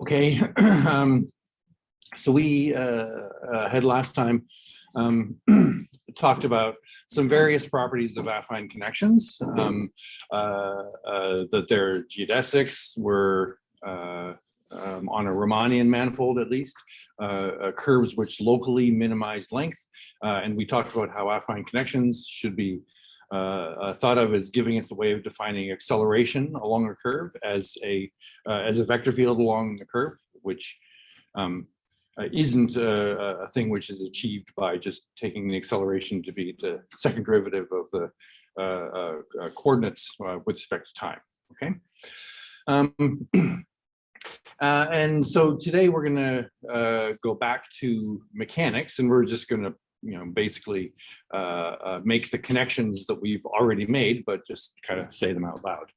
Okay, so we had last time talked about some various properties of affine connections, that their geodesics were on a Riemannian manifold at least, curves which locally minimize length, and we talked about how affine connections should be thought of as giving us a way of defining acceleration along a curve as a vector field along the curve, which isn't a thing which is achieved by just taking the acceleration to be the second derivative of the coordinates with respect to time. Okay. And so today we're going to go back to mechanics, and we're just going to basically make the connections that we've already made, but just kind of say them out loud.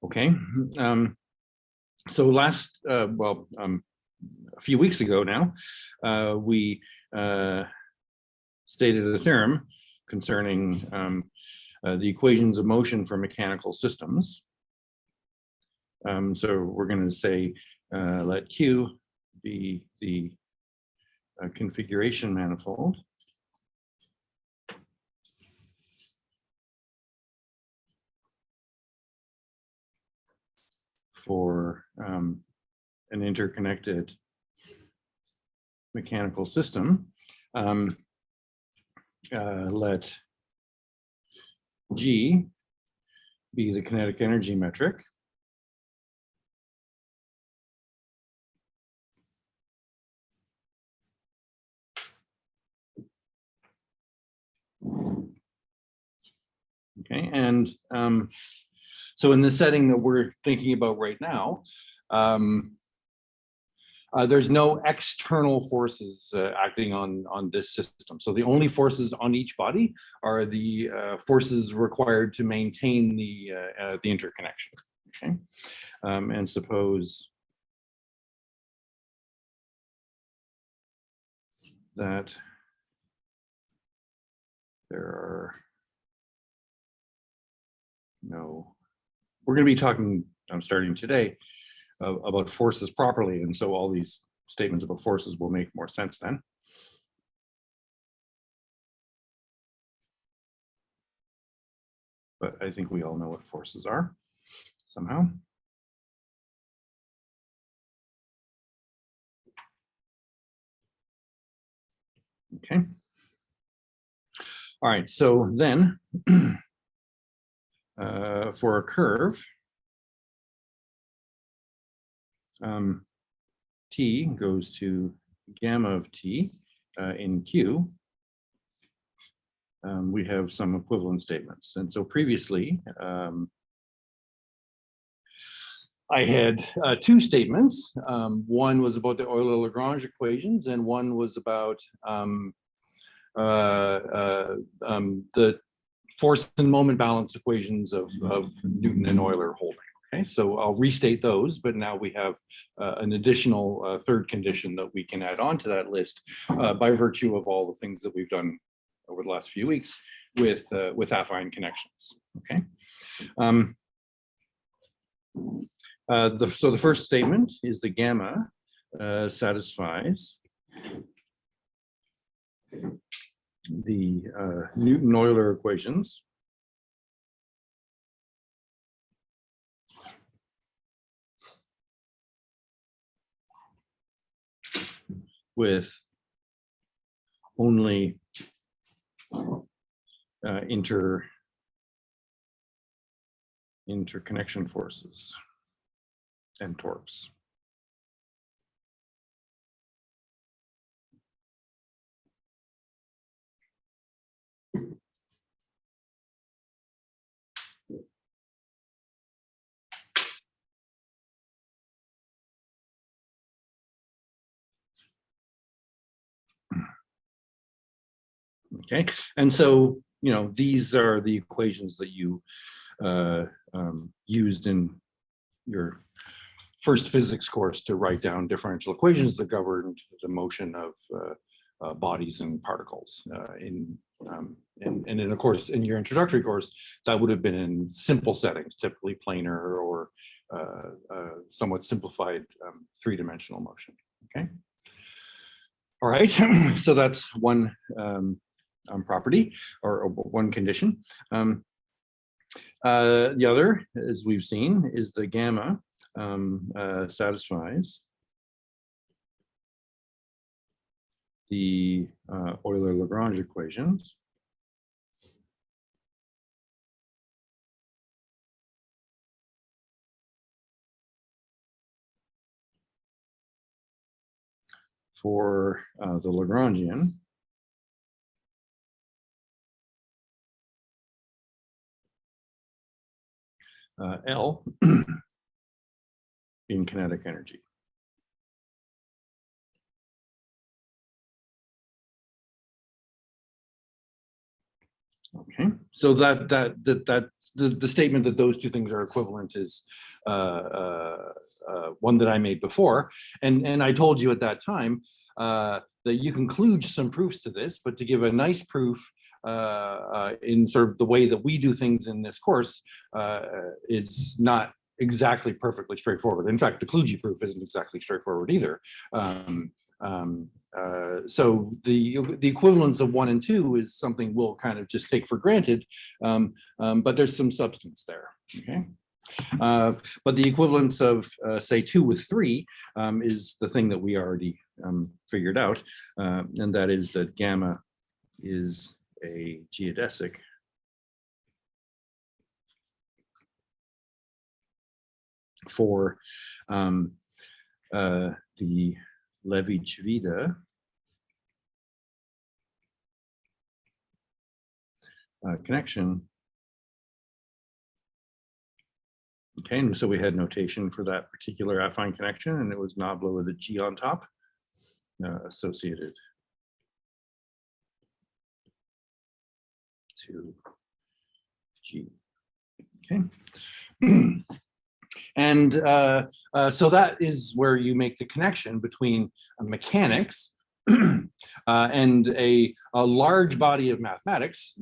Okay, so last, a few weeks ago now, we stated a theorem concerning the equations of motion for mechanical systems. So we're going to say let Q be the configuration manifold for an interconnected mechanical system. Let G be the kinetic energy metric. Okay, and so in the setting that we're thinking about right now, there's no external forces acting on this system. So the only forces on each body are the forces required to maintain the interconnection. Okay, and suppose that there are no. We're going to be talking, starting today, about forces properly, and so all these statements about forces will make more sense then. But I think we all know what forces are somehow. Okay. All right, so then for a curve, T goes to gamma of T in Q. We have some equivalent statements. And so previously, I had two statements. One was about the Euler-Lagrange equations, and one was about the force and moment balance equations of Newton and Euler holding. Okay, so I'll restate those, but now we have an additional third condition that we can add on to that list by virtue of all the things that we've done over the last few weeks with affine connections. Okay. So the first statement is the gamma satisfies the Newton-Euler equations with only interconnection forces and torques. Okay, and so these are the equations that you used in your first physics course to write down differential equations that governed the motion of bodies and particles. And then, of course, in your introductory course, that would have been in simple settings, typically planar or somewhat simplified three-dimensional motion. Okay. All right. So that's one property or one condition. The other, as we've seen, is the gamma satisfies the Euler-Lagrange equations for the Lagrangian L in kinetic energy. Okay, so the statement that those two things are equivalent is one that I made before, and I told you at that time that you can kludge some proofs to this, but to give a nice proof in sort of the way that we do things in this course is not exactly perfectly straightforward. In fact, the kludge proof isn't exactly straightforward either. So the equivalence of 1 and 2 is something we'll kind of just take for granted, but there's some substance there. Okay. But the equivalence of say 2 with 3 is the thing that we already figured out, and that is that gamma is a geodesic for the Levi-Civita connection. Okay, and so we had notation for that particular affine connection, and it was nabla with a G on top, associated to G. Okay. And so that is where you make the connection between mechanics and a large body of mathematics,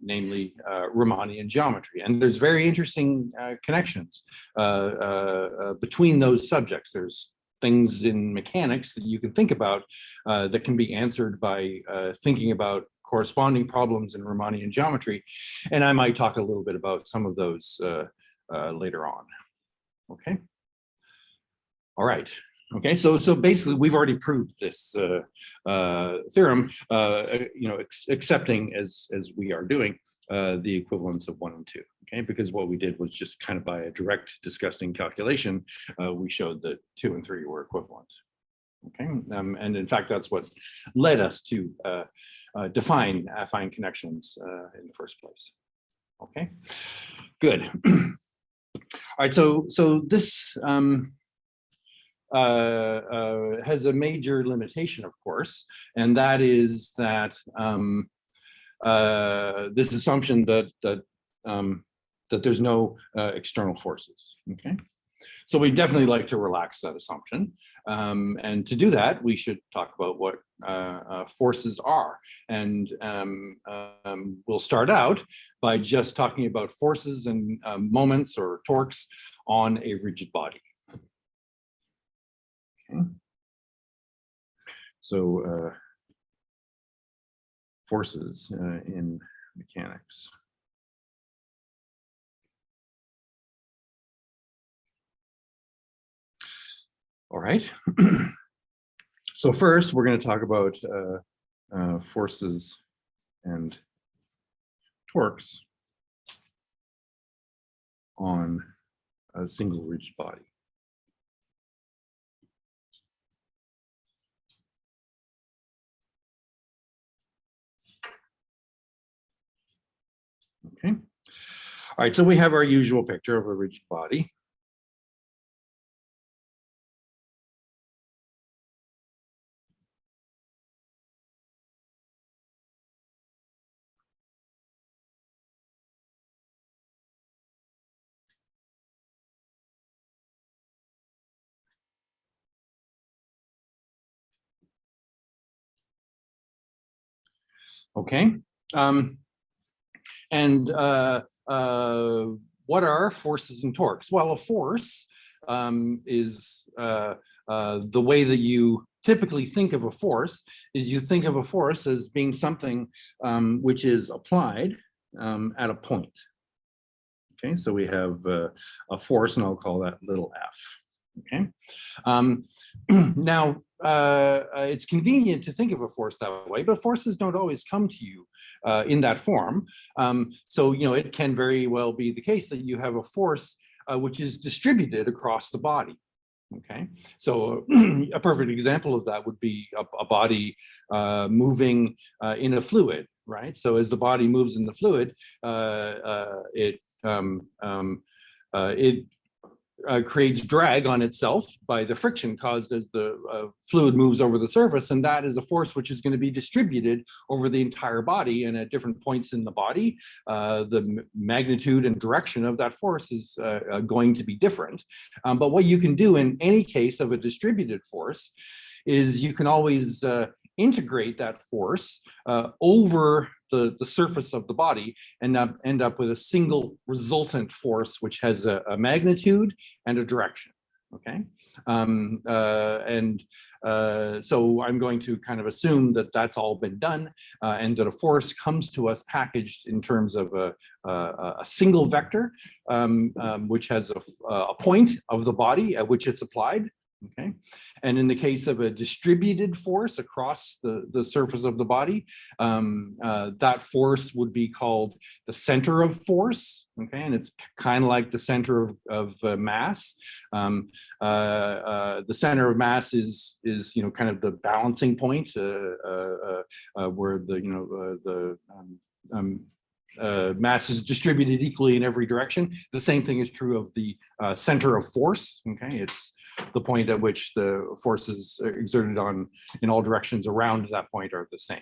namely Riemannian geometry. And there's very interesting connections between those subjects. There's things in mechanics that you can think about that can be answered by thinking about corresponding problems in Riemannian geometry. And I might talk a little bit about some of those later on. Okay. All right. Okay. So basically, we've already proved this theorem. Accepting as we are doing the equivalence of 1 and 2. Okay, because what we did was just kind of by a direct disgusting calculation, we showed that 2 and 3 were equivalent. Okay, and in fact, that's what led us to define affine connections in the first place. Okay, good. All right, so this has a major limitation, of course, and that is that this assumption that there's no external forces. Okay, so we definitely like to relax that assumption, and to do that, we should talk about what forces are, and we'll start out by just talking about forces and moments or torques on a rigid body. Okay. So forces in mechanics. All right. So first, we're going to talk about forces and torques on a single rigid body. Okay. All right, so we have our usual picture of a rigid body. Okay. And what are forces and torques? Well, a force is the way that you typically think of a force is you think of a force as being something which is applied at a point. Okay, so we have a force, and I'll call that little f. Okay. Now, it's convenient to think of a force that way, but forces don't always come to you in that form. So, it can very well be the case that you have a force which is distributed across the body. Okay, so a perfect example of that would be a body moving in a fluid, right? So as the body moves in the fluid, it creates drag on itself by the friction caused as the fluid moves over the surface, and that is a force which is going to be distributed over the entire body, and at different points in the body, the magnitude and direction of that force is going to be different. But what you can do in any case of a distributed force is you can always integrate that force over the surface of the body and end up with a single resultant force which has a magnitude and a direction. Okay, so I'm going to kind of assume that that's all been done and that a force comes to us packaged in terms of a single vector which has a point of the body at which it's applied. Okay, and in the case of a distributed force across the surface of the body, that force would be called the center of force. Okay, and it's kind of like the center of mass. The center of mass is kind of the balancing point where mass is distributed equally in every direction. The same thing is true of the center of force. Okay, it's the point at which the forces exerted in all directions around that point are the same.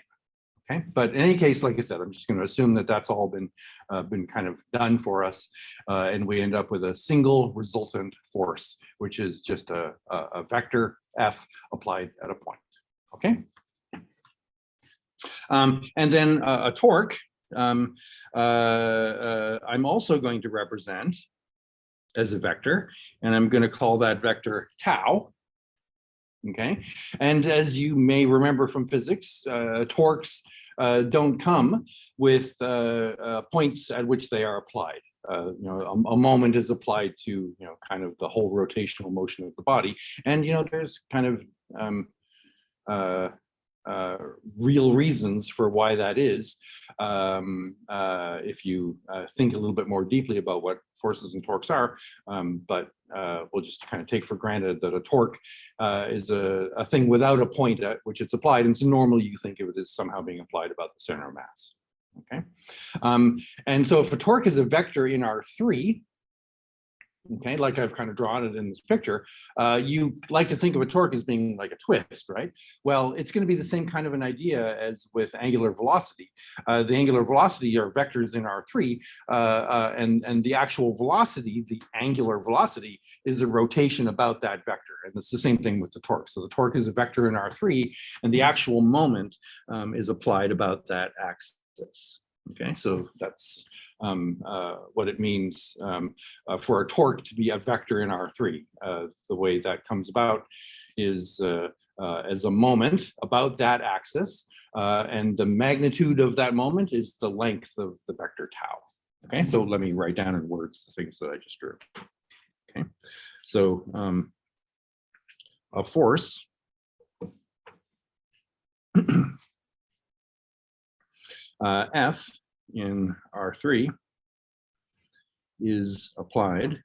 Okay, but in any case, like I said, I'm just going to assume that that's all been kind of done for us, and we end up with a single resultant force, which is just a vector f applied at a point. Okay, and then a torque. I'm also going to represent as a vector, and I'm going to call that vector tau. Okay, and as you may remember from physics, torques don't come with points at which they are applied. A moment is applied to kind of the whole rotational motion of the body, and there's kind of real reasons for why that is. If you think a little bit more deeply about what forces and torques are, but we'll just kind of take for granted that a torque is a thing without a point at which it's applied, and so normally you think of it as somehow being applied about the center of mass. Okay, and so if a torque is a vector in R3, okay, like I've kind of drawn it in this picture, you like to think of a torque as being like a twist, right? Well, it's going to be the same kind of an idea as with angular velocity. The angular velocity are vectors in R3, and the actual velocity, the angular velocity, is a rotation about that vector. And it's the same thing with the torque. So the torque is a vector in R3, and the actual moment is applied about that axis. Okay, so that's what it means for a torque to be a vector in R3. The way that comes about is as a moment about that axis, and the magnitude of that moment is the length of the vector tau. Okay, so let me write down in words the things that I just drew. Okay, so a force F in R3 is applied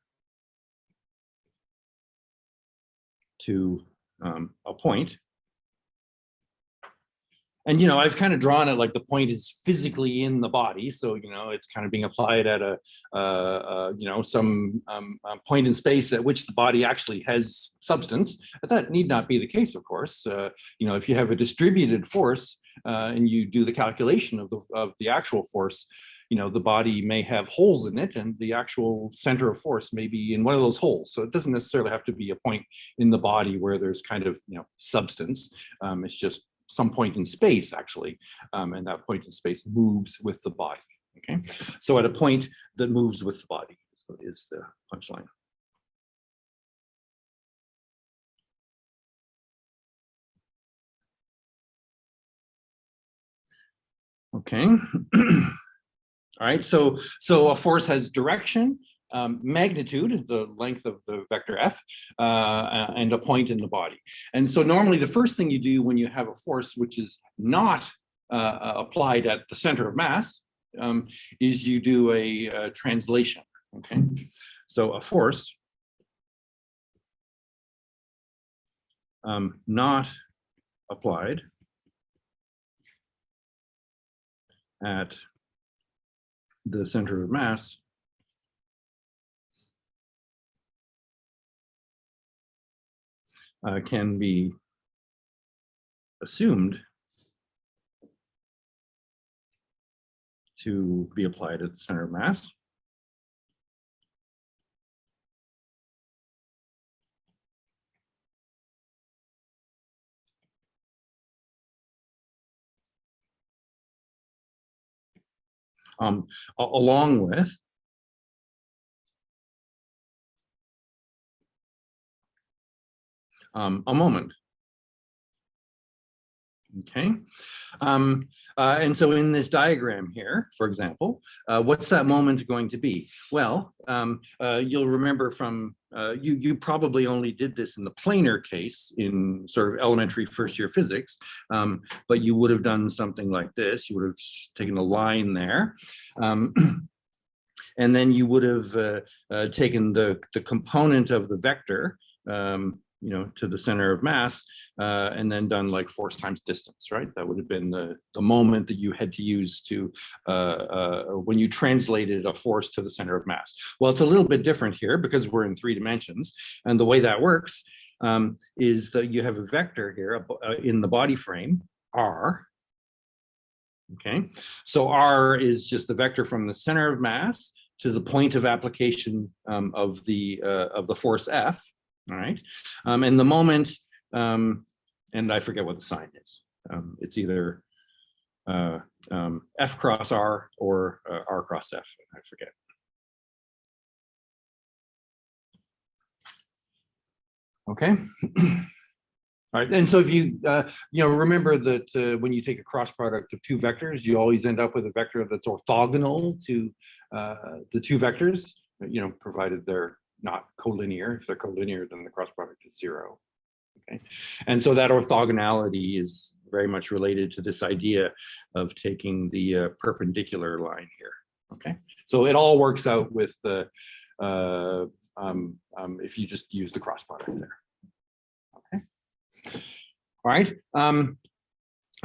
to a point. And, I've kind of drawn it like the point is physically in the body. So, it's kind of being applied at some point in space at which the body actually has substance. But that need not be the case, of course. If you have a distributed force and you do the calculation of the actual force, the body may have holes in it, and the actual center of force may be in one of those holes. So it doesn't necessarily have to be a point in the body where there's kind of, substance. It's just some point in space, actually, and that point in space moves with the body. Okay, so at a point that moves with the body is the punchline. Okay. All right, so a force has direction, magnitude, the length of the vector f, and a point in the body. And so normally the first thing you do when you have a force which is not applied at the center of mass is you do a translation. Okay, so a force not applied at the center of mass can be assumed to be applied at the center of mass. Along with a moment. Okay, and so in this diagram here, for example, what's that moment going to be? Well, you'll remember from, you probably only did this in the planar case in sort of elementary first year physics, but you would have done something like this. You would have taken a line there. And then you would have taken the component of the vector, you know, to the center of mass, and then done like force times distance, right? That would have been the moment that you had to use to, when you translated a force to the center of mass. Well, it's a little bit different here because we're in 3 dimensions. And the way that works is that you have a vector here in the body frame, r. Okay, so r is just the vector from the center of mass to the point of application of the force F. All right, and the moment, and I forget what the sign is. It's either F cross R or R cross F. I forget. Okay. All right, and so if you remember that when you take a cross product of 2 vectors, you always end up with a vector that's orthogonal to the 2 vectors, provided they're not collinear. If they're collinear, then the cross product is 0. Okay, and so that orthogonality is very much related to this idea of taking the perpendicular line here. Okay, so it all works out with the if you just use the cross product there. Okay, all right.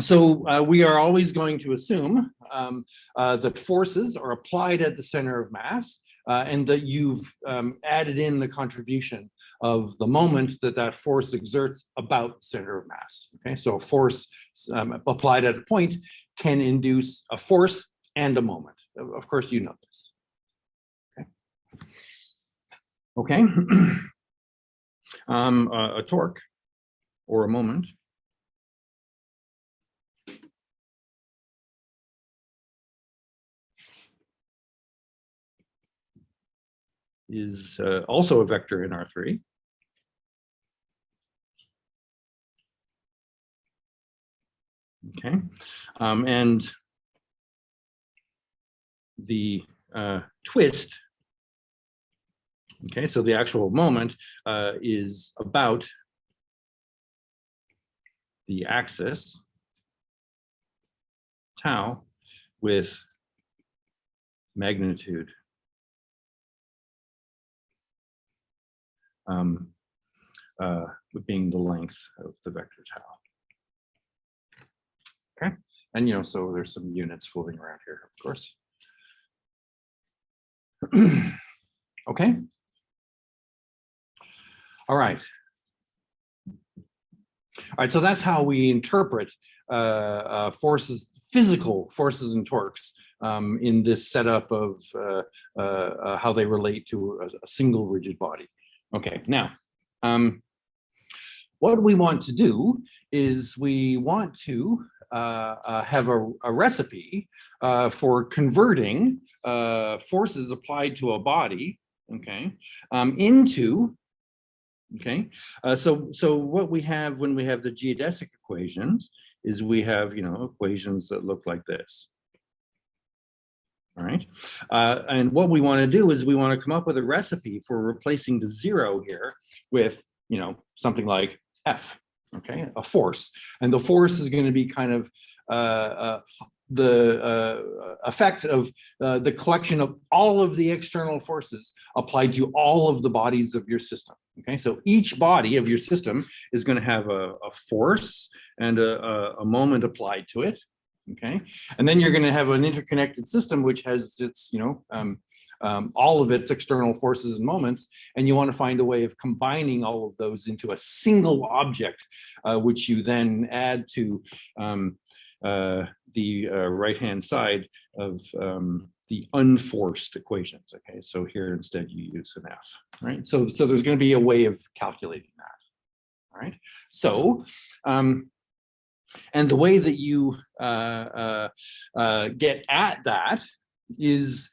So we are always going to assume that forces are applied at the center of mass, and that you've added in the contribution of the moment that force exerts about the center of mass. Okay, so a force applied at a point can induce a force and a moment. Of course, you know this. Okay. A torque or a moment is also a vector in R3. Okay, and the twist, okay, so the actual moment is about the axis tau with magnitude being the length of the vector tau. Okay, and so there's some units floating around here, of course. Okay. All right. All right, so that's how we interpret forces, physical forces and torques in this setup of how they relate to a single rigid body. Okay, now, what we want to do is we want to have a recipe for converting forces applied to a body, okay, into, okay, so what we have when we have the geodesic equations is we have, you know, equations that look like this. All right, and what we want to do is we want to come up with a recipe for replacing the zero here with, you know, something like F, okay, a force, and the force is going to be kind of the effect of the collection of all of the external forces applied to all of the bodies of your system. Okay, so each body of your system is going to have a force and a moment applied to it. Okay, and then you're going to have an interconnected system which has its, you know, all of its external forces and moments, and you want to find a way of combining all of those into a single object, which you then add to the right-hand side of the unforced equations. Okay, so here instead you use an F, right? So there's going to be a way of calculating that. All right, so and the way that you get at that is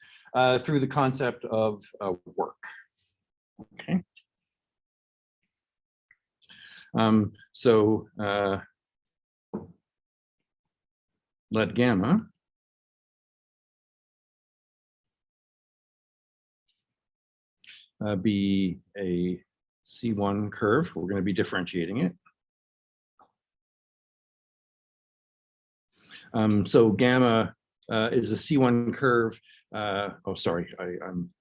through the concept of work. Okay. So let gamma be a C1 curve. We're going to be differentiating it. So gamma is a C1 curve. Oh, sorry, I'm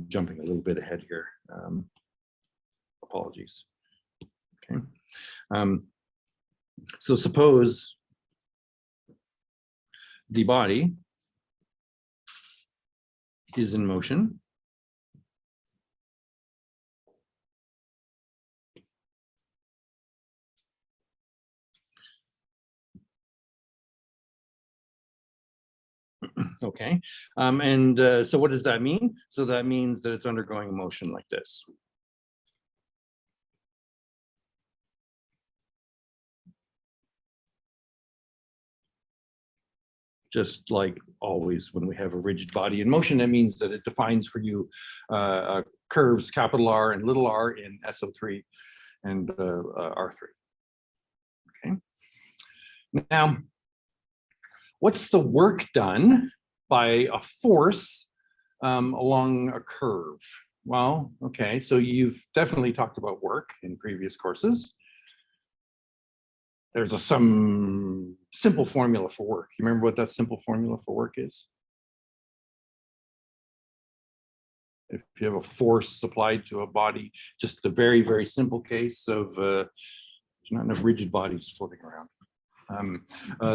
jumping a little bit ahead here. Apologies. Okay. So suppose the body is in motion. Okay, so what does that mean? So that means that it's undergoing a motion like this. Just like always, when we have a rigid body in motion, that means that it defines for you curves capital R and little r in SO3 and R3. Okay. Now, what's the work done by a force along a curve? Well, okay, so you've definitely talked about work in previous courses. There's some simple formula for work. You remember what that simple formula for work is? If you have a force applied to a body, just a very, very simple case of there's not enough rigid bodies floating around.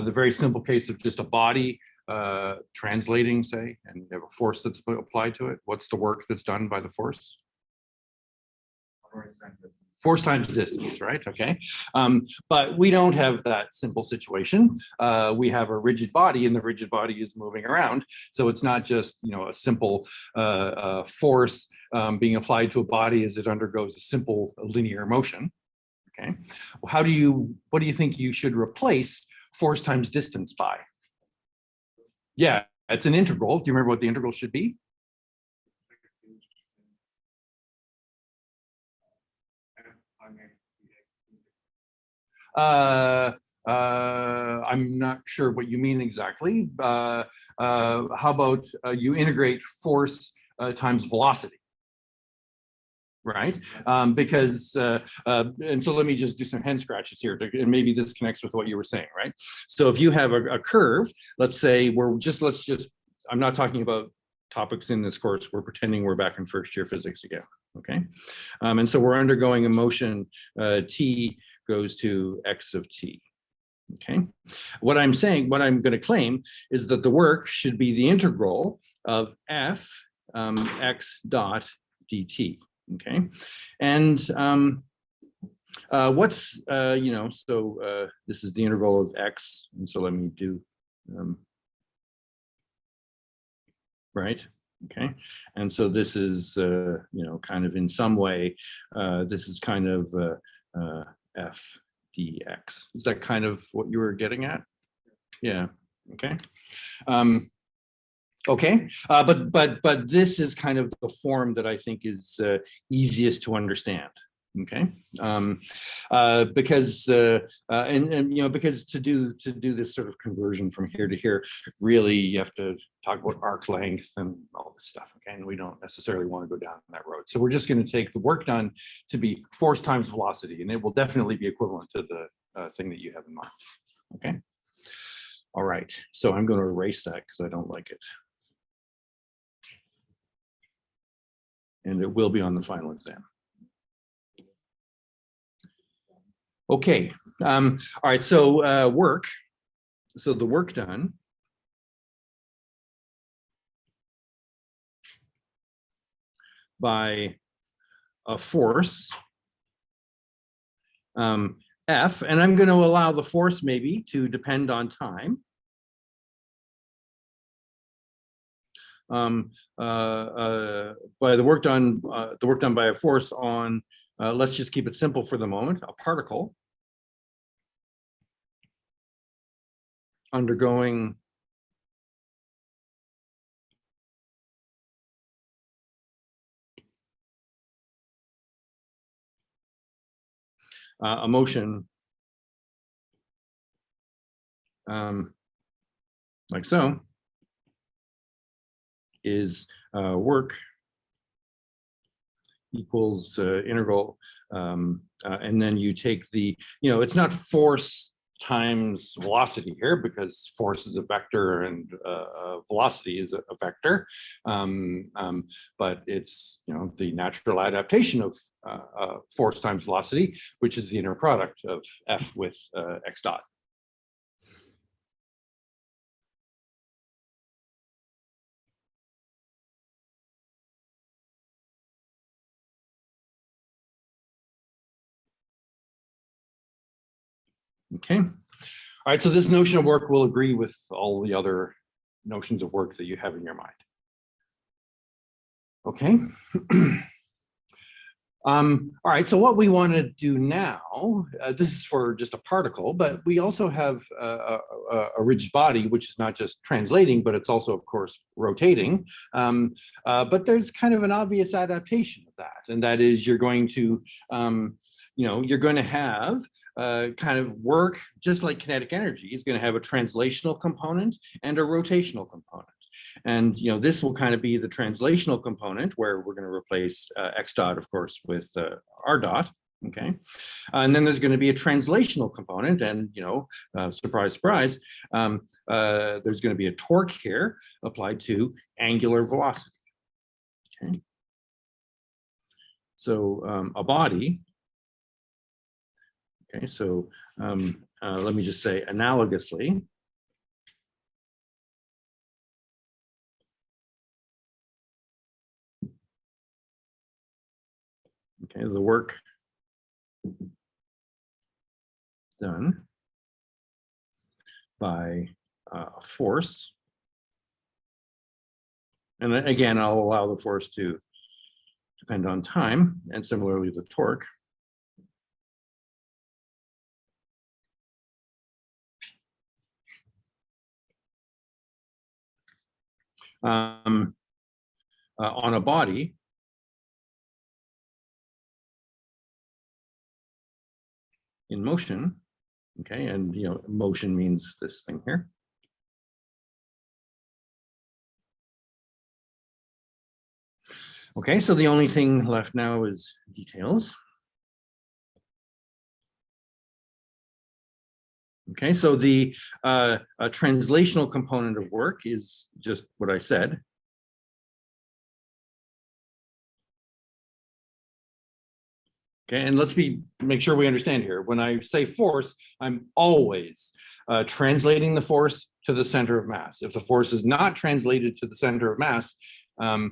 The very simple case of just a body translating, say, and you have a force that's applied to it. What's the work that's done by the force? Force times distance, right? Okay. But we don't have that simple situation. We have a rigid body, and the rigid body is moving around. So it's not just, you know, a simple force being applied to a body as it undergoes a simple linear motion. Okay. What do you think you should replace force times distance by? Yeah, it's an integral. Do you remember what the integral should be? I'm not sure what you mean exactly. How about you integrate force times velocity? Right, because and so let me just do some hand scratches here, and maybe this connects with what you were saying, right? So if you have a curve, let's say I'm not talking about topics in this course, we're pretending we're back in first year physics again, okay? And so we're undergoing a motion, t goes to x of t, okay? What I'm going to claim is that the work should be the integral of f x dot dt. Okay, and what's you know, so this is the integral of x, and so let me do right. Okay, and so this is you know, kind of in some way this is kind of F dx. Is that kind of what you were getting at? Yeah. Okay. Okay, but this is kind of the form that I think is easiest to understand. Okay, because and you know, because to do this sort of conversion from here to here, really you have to talk about arc length and all this stuff. Okay, and we don't necessarily want to go down that road. So we're just going to take the work done to be force times velocity, and it will definitely be equivalent to the thing that you have in mind. Okay. All right. So I'm going to erase that because I don't like it. And it will be on the final exam. Okay, all right, so work. So the work done by a force, F, and I'm going to allow the force maybe to depend on time. By the work done by a force on, let's just keep it simple for the moment, a particle undergoing a motion like so is work equals integral, and then you take the, you know, it's not force times velocity here because force is a vector and velocity is a vector, but it's, you know, the natural adaptation of force times velocity, which is the inner product of F with x dot. Okay. All right, so this notion of work will agree with all the other notions of work that you have in your mind. Okay. All right, so what we want to do now, this is for just a particle, but we also have a rigid body, which is not just translating, but it's also, of course, rotating. But there's kind of an obvious adaptation of that, and that is you're going to, you know, you're going to have kind of work, just like kinetic energy, is going to have a translational component and a rotational component. And, you know, this will kind of be the translational component where we're going to replace x dot, of course, with r dot. Okay. And then there's going to be a translational component, and, you know, surprise, surprise, there's going to be a torque here applied to angular velocity. Okay. So a body. Okay, so let me just say analogously. Okay, the work done by force. And again, I'll allow the force to depend on time, and similarly the torque. On a body in motion, okay, and, you know, motion means this thing here. Okay, so the only thing left now is details. Okay, so the translational component of work is just what I said. Okay, and let's make sure we understand here. When I say force, I'm always translating the force to the center of mass. If the force is not translated to the center of mass, the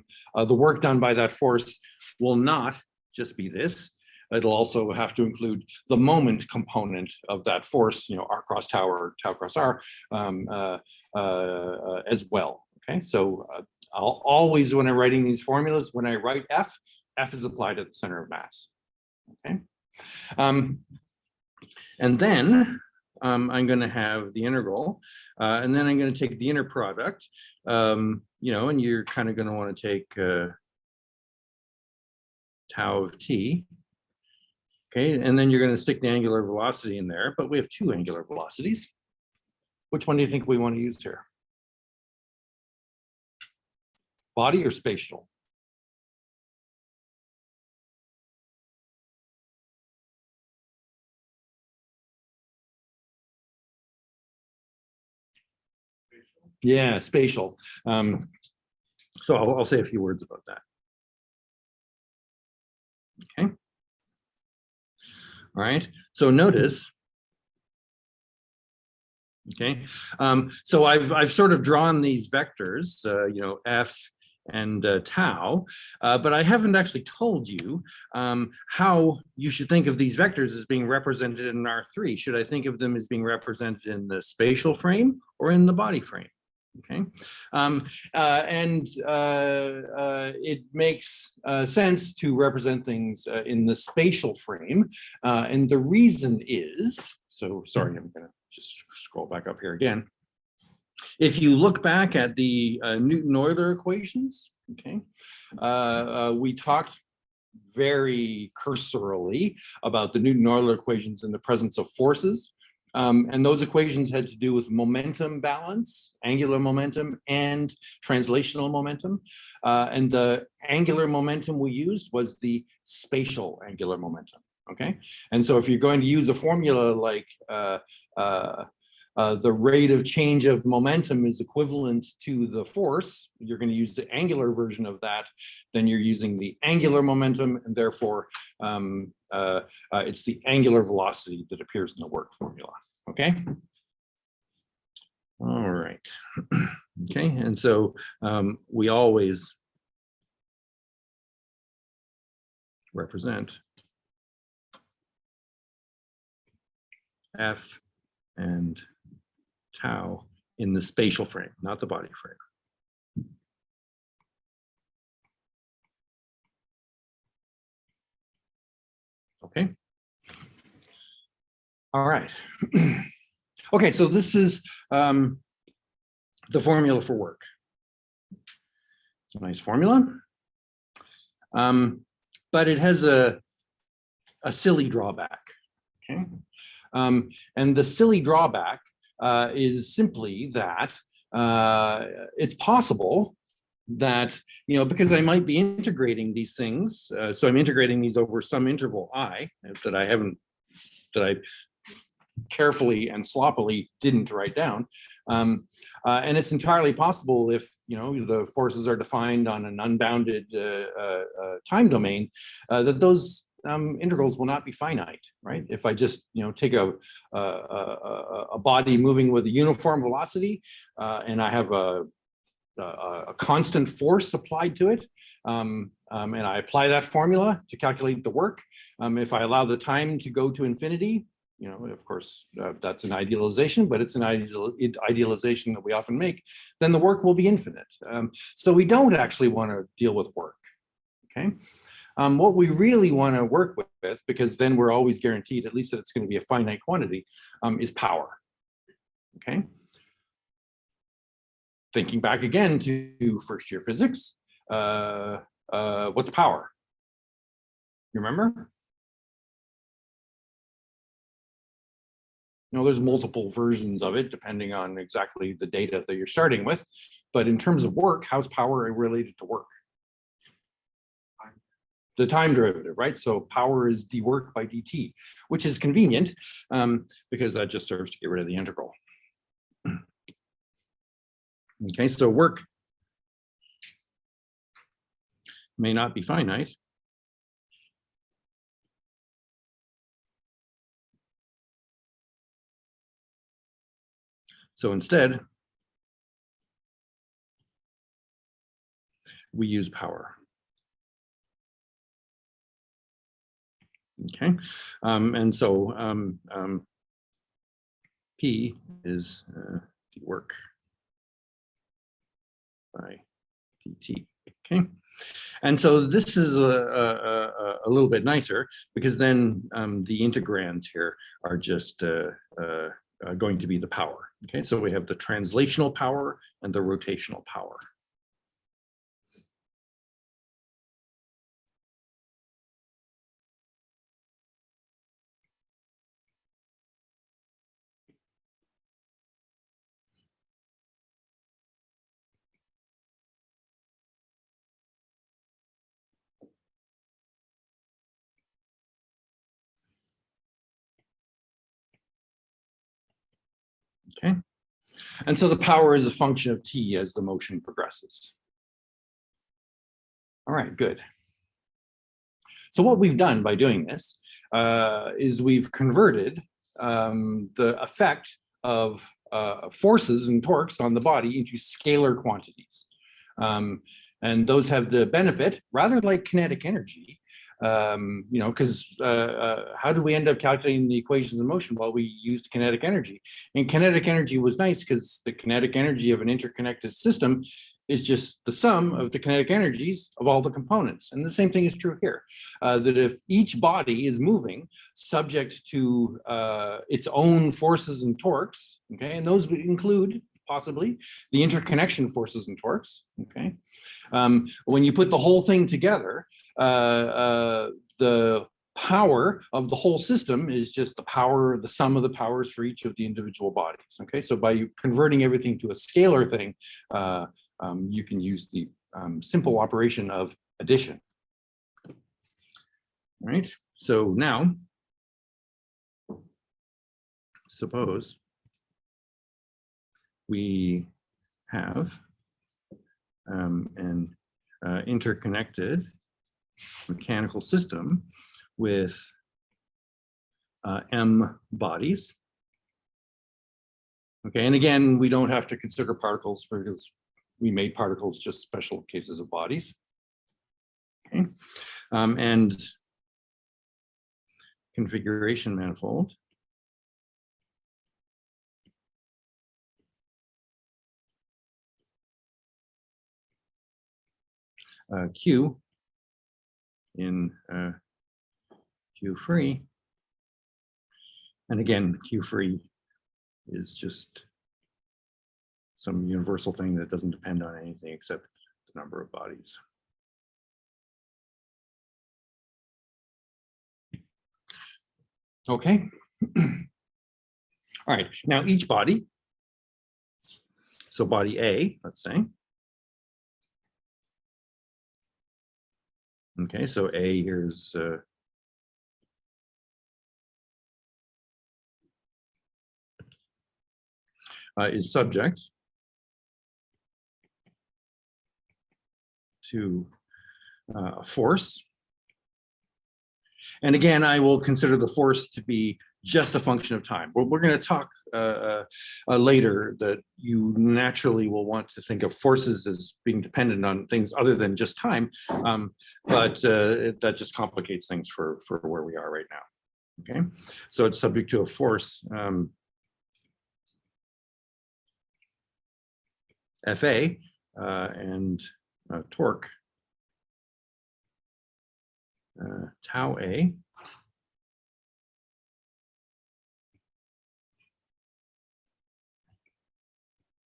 work done by that force will not just be this. It'll also have to include the moment component of that force, you know, r cross tau or tau cross r, as well. Okay, so I'll always, when I'm writing these formulas, when I write F, F is applied at the center of mass. Okay, And then I'm going to have the integral, and then I'm going to take the inner product, you know, and you're kind of going to want to take tau of t. Okay, and then you're going to stick the angular velocity in there, but we have two angular velocities. Which one do you think we want to use here? Body or spatial? Yeah, spatial. So I'll say a few words about that. Okay. All right. So notice. Okay. So I've sort of drawn these vectors, you know, f and tau, but I haven't actually told you how you should think of these vectors as being represented in R3. Should I think of them as being represented in the spatial frame or in the body frame? Okay, it makes sense to represent things in the spatial frame, and the reason is, so sorry, I'm gonna just scroll back up here again. If you look back at the Newton-Euler equations, okay, we talked very cursorily about the Newton-Euler equations in the presence of forces. And those equations had to do with momentum balance, angular momentum, and translational momentum. And the angular momentum we used was the spatial angular momentum, okay? And so if you're going to use a formula like the rate of change of momentum is equivalent to the force, you're going to use the angular version of that, then you're using the angular momentum, and therefore it's the angular velocity that appears in the work formula. Okay. All right. Okay, and so we always represent f and tau in the spatial frame, not the body frame. Okay. All right. Okay, so this is the formula for work. It's a nice formula, but it has a silly drawback. Okay, and the silly drawback is simply that it's possible that, you know, because I might be integrating these things, so I'm integrating these over some interval I that I carefully and sloppily didn't write down, and it's entirely possible, if you know the forces are defined on an unbounded time domain, that those integrals will not be finite, right? If I just, you know, take a body moving with a uniform velocity, and I have a constant force applied to it, and I apply that formula to calculate the work. If I allow the time to go to infinity, you know, of course, that's an idealization, but it's an idealization that we often make, then the work will be infinite. So we don't actually want to deal with work, okay? What we really want to work with, because then we're always guaranteed at least that it's going to be a finite quantity, is power, okay? Thinking back again to first year physics, what's power? You remember? You know, there's multiple versions of it depending on exactly the data that you're starting with. But in terms of work, how's power related to work? The time derivative, right? So power is d work by dt, which is convenient because that just serves to get rid of the integral. Okay, so work may not be finite. So instead, we use power. Okay, and so P is d work by dt. Okay, And so this is a little bit nicer because then the integrands here are just going to be the power. Okay, so we have the translational power and the rotational power. Okay, and so the power is a function of t as the motion progresses. All right, good. So what we've done by doing this is we've converted the effect of forces and torques on the body into scalar quantities. And those have the benefit, rather like kinetic energy, because how do we end up calculating the equations of motion? Well, we used kinetic energy. And kinetic energy was nice because the kinetic energy of an interconnected system is just the sum of the kinetic energies of all the components. And the same thing is true here, that if each body is moving subject to its own forces and torques, okay, and those would include possibly the interconnection forces and torques, okay. When you put the whole thing together, the power of the whole system is just the power, the sum of the powers for each of the individual bodies, okay. So by converting everything to a scalar thing, you can use the simple operation of addition. All right, so now, suppose we have an interconnected mechanical system with m bodies. Okay, and again, we don't have to consider particles because we made particles just special cases of bodies. Okay, and configuration manifold. Q in Q free. And again, Q free is just some universal thing that doesn't depend on anything except the number of bodies. Okay. All right, now each body, so body A, let's say. Okay, so A here's is subject to a force. And again, I will consider the force to be just a function of time. We're going to talk later that you naturally will want to think of forces as being dependent on things other than just time, but that just complicates things for where we are right now. Okay, so it's subject to a force Fa and torque tau A.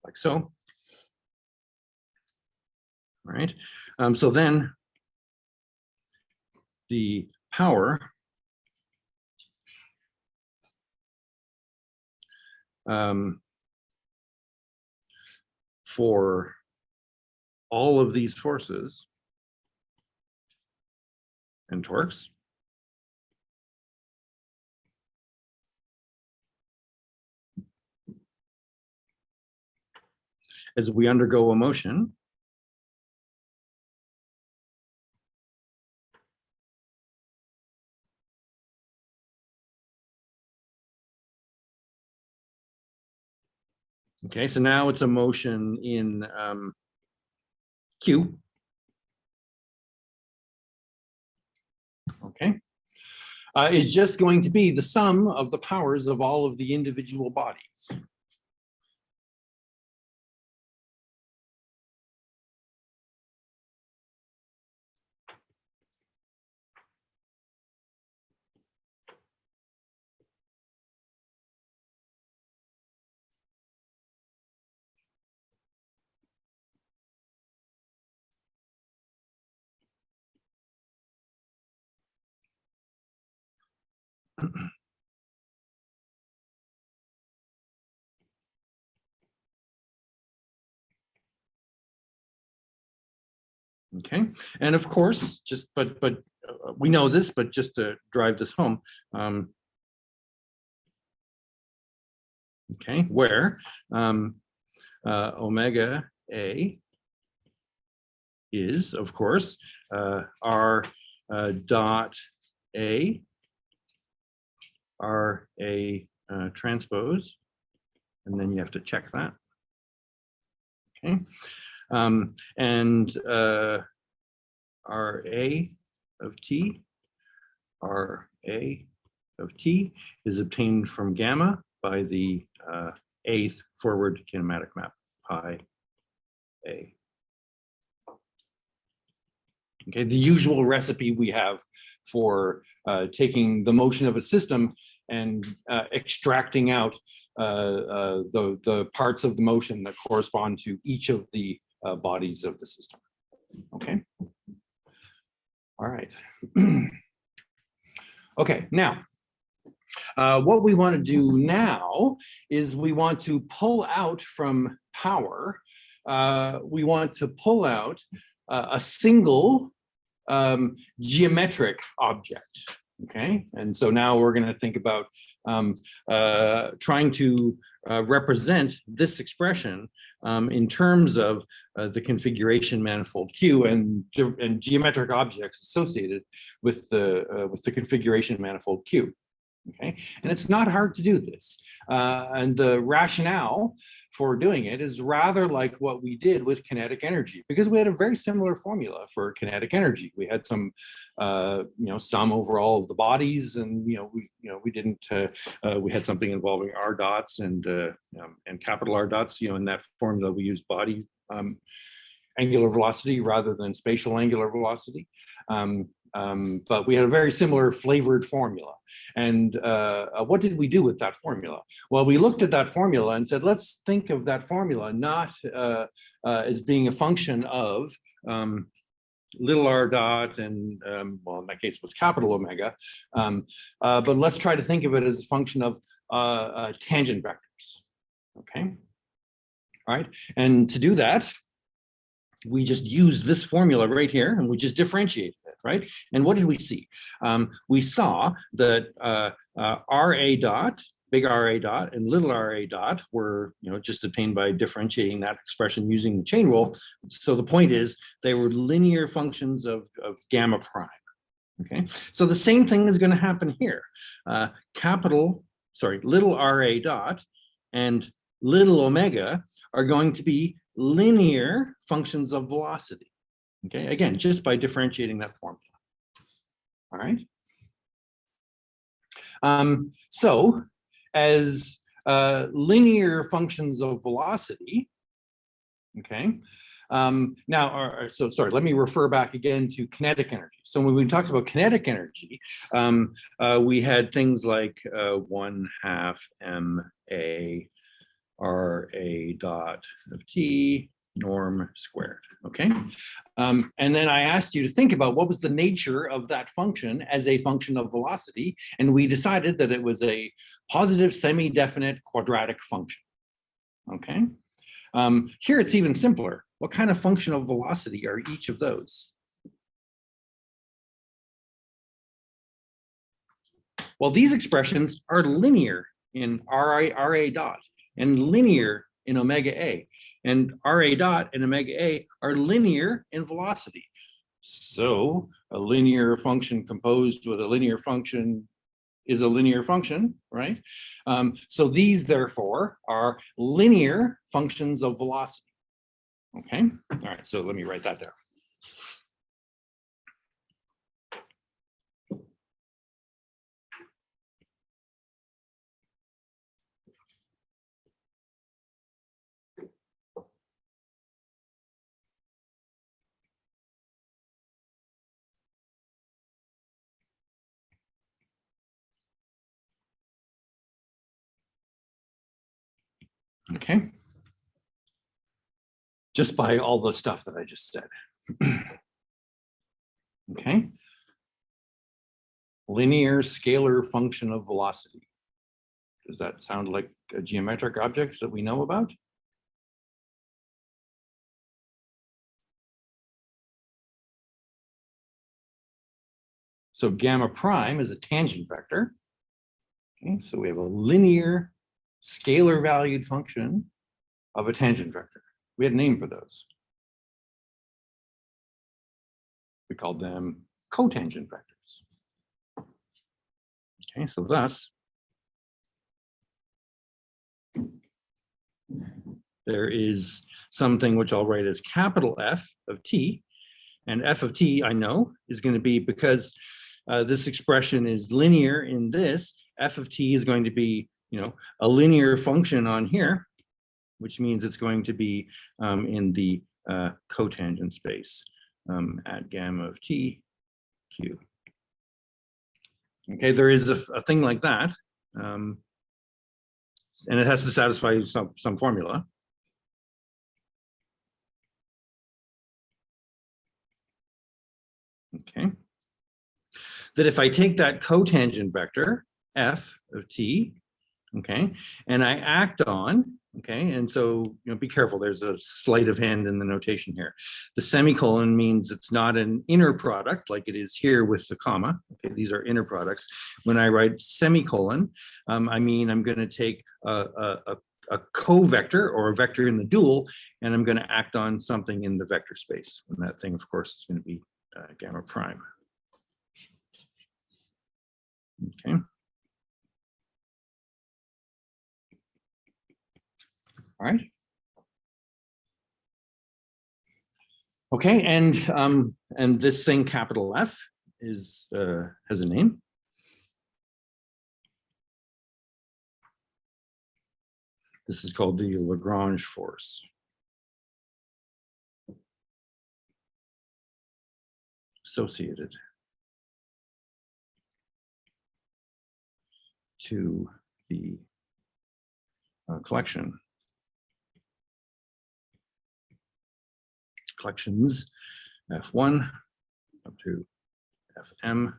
Like so. All right. So then the power for all of these forces and torques as we undergo a motion okay, so now it's a motion in Q. Okay, is just going to be the sum of the powers of all of the individual bodies. Okay, and of course, we know this, but just to drive this home, okay, where omega A is, of course, R dot A, R A transpose, and then you have to check that. Okay, and RA of T, RA of T is obtained from gamma by the eighth forward kinematic map, pi A. Okay, the usual recipe we have for taking the motion of a system and extracting out the parts of the motion that correspond to each of the bodies of the system. Okay. All right. Okay, now, what we want to do now is we want to pull out from power, we want to pull out a single geometric object. Okay, and so now we're going to think about trying to represent this expression in terms of the configuration manifold Q and geometric objects associated with the configuration manifold Q. Okay, and it's not hard to do this. And the rationale for doing it is rather like what we did with kinetic energy, because we had a very similar formula for kinetic energy. We had some, sum over all of the bodies, and we didn't. We had something involving R dots and capital R dots. In that formula we used body angular velocity rather than spatial angular velocity. But we had a very similar flavored formula. And what did we do with that formula? Well, we looked at that formula and said, let's think of that formula not as being a function of little r dot and, well, in that case, it was capital omega. But let's try to think of it as a function of tangent vectors. Okay. All right. And to do that, we just used this formula right here and we just differentiated it, right? And what did we see? We saw that RA dot, big RA dot and little RA dot were, just obtained by differentiating that expression using the chain rule. So the point is they were linear functions of gamma prime, okay? So the same thing is going to happen here. Little RA dot and little omega are going to be linear functions of velocity. Okay, again, just by differentiating that formula. All right. So as linear functions of velocity, okay, let me refer back again to kinetic energy. So when we talked about kinetic energy, we had things like 1/2 ma RA dot of T norm squared, okay? And then I asked you to think about what was the nature of that function as a function of velocity, and we decided that it was a positive semi-definite quadratic function, okay? Here it's even simpler. What kind of function of velocity are each of those? Well, these expressions are linear in RA dot and linear in omega A. And RA dot and omega A are linear in velocity. So a linear function composed with a linear function is a linear function, right? So these, therefore, are linear functions of velocity. Okay, all right, so let me write that down. Okay, just by all the stuff that I just said. Okay, linear scalar function of velocity. Does that sound like a geometric object that we know about? So gamma prime is a tangent vector. Okay, so we have a linear scalar valued function of a tangent vector. We had a name for those. We called them cotangent vectors. Okay, so thus, there is something which I'll write as capital F of t, and f of t I know is going to be, because this expression is linear in this, f of t is going to be, a linear function on here, which means it's going to be in the cotangent space at gamma of t, q. Okay, there is a thing like that, and it has to satisfy some formula. Okay, that if I take that cotangent vector f of t, okay, and I act on, okay, and so be careful, there's a sleight of hand in the notation here. The semicolon means it's not an inner product like it is here with the comma. Okay, these are inner products. When I write semicolon, I mean I'm going to take a covector or a vector in the dual, and I'm going to act on something in the vector space, and that thing, of course, is going to be gamma prime. Okay. All right. Okay, and this thing, capital F, is has a name. This is called the Lagrange force. Associated to the collections F1 up to Fm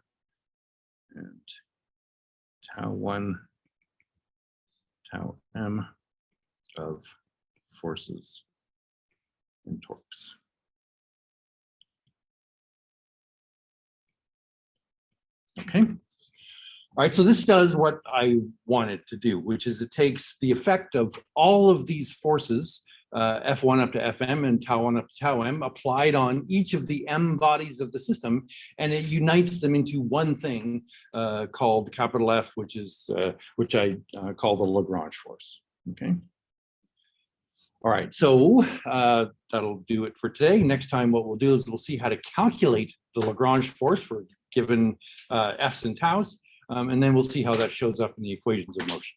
and tau1, tau m of forces and torques. Okay. All right, so this does what I want it to do, which is it takes the effect of all of these forces, F1 up to Fm and tau1 up to tau m, applied on each of the m bodies of the system, and it unites them into one thing called capital F, which I call the Lagrange force. Okay. All right, so that'll do it for today. Next time, what we'll do is we'll see how to calculate the Lagrange force for given F's and taus, and then we'll see how that shows up in the equations of motion.